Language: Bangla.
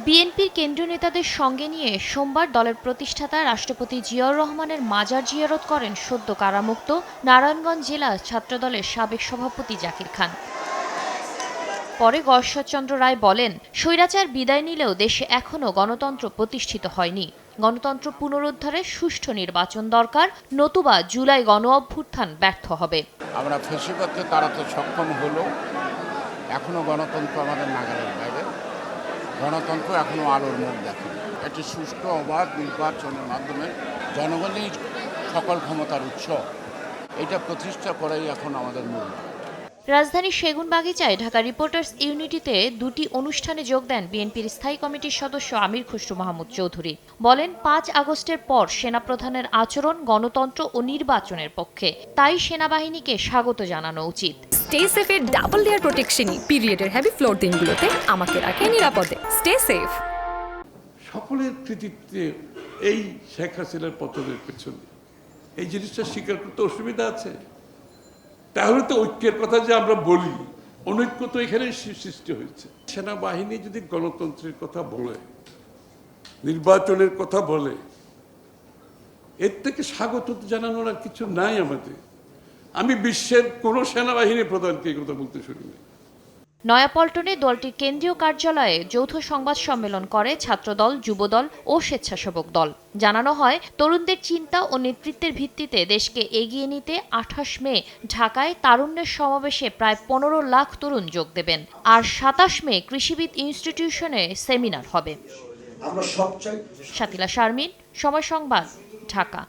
বিএনপির কেন্দ্রীয় নেতাদের সঙ্গে নিয়ে সোমবার দলের প্রতিষ্ঠাতা রাষ্ট্রপতি জিয়াউর রহমানের মাজার জিয়ারত করেন সদ্য কারামুক্ত নারায়ণগঞ্জ জেলা ছাত্রদলের সাবেক সভাপতি জাকির খান। পরে গশ্বরচন্দ্র রায় বলেন, স্বৈরাচার বিদায় নিলেও দেশে এখনও গণতন্ত্র প্রতিষ্ঠিত হয়নি। গণতন্ত্র পুনরুদ্ধারে সুষ্ঠু নির্বাচন দরকার, নতুবা জুলাই গণঅভ্যুত্থান ব্যর্থ হবে। আমরা ফ্যাসিবাদকে তাড়াতে সক্ষম হলেও এখনও গণতন্ত্র আমাদের নাগালের বাইরে। গণতন্ত্র এখনও আলোর মুখ দেখে। একটি সুষ্ঠু অবাধ নির্বাচনের মাধ্যমে জনগণই সকল ক্ষমতার উৎস, এটা প্রতিষ্ঠা করাই এখন আমাদের মূল। রাজধানীর সেগুনবাগিচায় ঢাকা রিপোর্টার্স ইউনিটিতে দুটি অনুষ্ঠানে যোগ দেন বিএনপির স্থায়ী কমিটির সদস্য আমির খসরু মাহমুদ চৌধুরী। বলেন, ৫ আগস্টের পর সেনাপ্রধানের আচরণ গণতন্ত্র ও নির্বাচনের পক্ষে, তাই সেনাবাহিনীকে স্বাগত জানানো উচিত। স্টে সেফের ডাবল লেয়ার প্রোটেকশনই পিরিয়ডের হেভি ফ্লোর দিনগুলোতে আমাকে রাখে নিরাপদে। Stay safe. সকলের কৃতিত্বে এই শেখ হাসিনার পতনের পেছনে এই জিনিসটা স্বীকার করতে অসুবিধা আছে? তাহলে তো ঐক্যের কথা যে আমরা বলি, অনৈক্য তো এখানেই সৃষ্টি হয়েছে। সেনাবাহিনী যদি গণতন্ত্রের কথা বলে, নির্বাচনের কথা বলে, এর থেকে স্বাগত জানানোর আর কিছু নাই আমাদের। আমি বিশ্বের কোনো সেনাবাহিনী প্রধানকে এই কথা বলতে শুনিনি। নয়াপল্টনে দলটির কেন্দ্রীয় কার্যালয়ে যৌথ সংবাদ সম্মেলন করে ছাত্রদল, যুবদল ও স্বেচ্ছাসেবক দল। জানানো হয়, তরুণদের চিন্তা ও নেতৃত্বের ভিত্তিতে দেশকে এগিয়ে নিতে ২৮ মে ঢাকায় তারুণ্যের সমাবেশে প্রায় ১৫ লাখ তরুণ যোগ দেবেন। আর ২৭ মে কৃষিবিদ ইনস্টিটিউশনে সেমিনার হবে। সাতিলা শারমিন, সময় সংবাদ, ঢাকা।